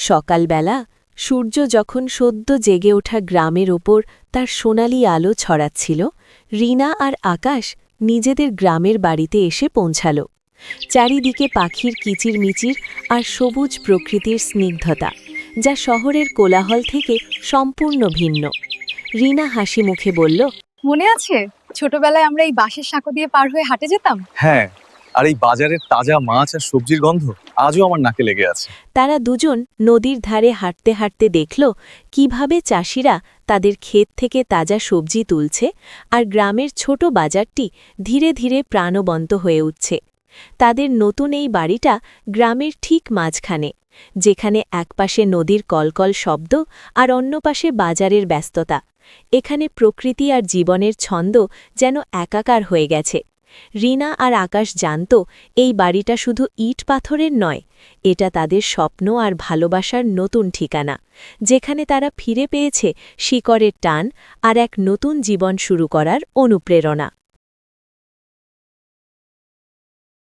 সকালবেলা সূর্য যখন সদ্য জেগে ওঠা গ্রামের ওপর তার সোনালি আলো ছড়াচ্ছিল, রিনা আর আকাশ নিজেদের গ্রামের বাড়িতে এসে পৌঁছাল। চারিদিকে পাখির কিচিরমিচির আর সবুজ প্রকৃতির স্নিগ্ধতা, যা শহরের কোলাহল থেকে সম্পূর্ণ ভিন্ন। রিনা হাসি মুখে বলল, মনে আছে ছোটবেলায় আমরা এই বাঁশের সাঁকো দিয়ে পার হয়ে হাঁটে যেতাম? হ্যাঁ, আর এই বাজারের তাজা মাছ আর সবজির গন্ধ আজও আমার নাকে লেগে আছে। তারা দুজন নদীর ধারে হাঁটতে হাঁটতে দেখল কিভাবে চাষিরা তাদের ক্ষেত থেকে তাজা সবজি তুলছে আর গ্রামের ছোট বাজারটি ধীরে ধীরে প্রাণবন্ত হয়ে উঠছে। তাদের নতুন এই বাড়িটা গ্রামের ঠিক মাঝখানে, যেখানে একপাশে নদীর কলকল শব্দ আর অন্য পাশে বাজারের ব্যস্ততা। এখানে প্রকৃতি আর জীবনের ছন্দ যেন একাকার হয়ে গেছে। রিনা আর আকাশ জানত এই বাড়িটা শুধু ইট পাথরের নয়, এটা তাদের স্বপ্ন আর ভালোবাসার নতুন ঠিকানা, যেখানে তারা ফিরে পেয়েছে শিকড়ের টান আর এক নতুন জীবন শুরু করার অনুপ্রেরণা।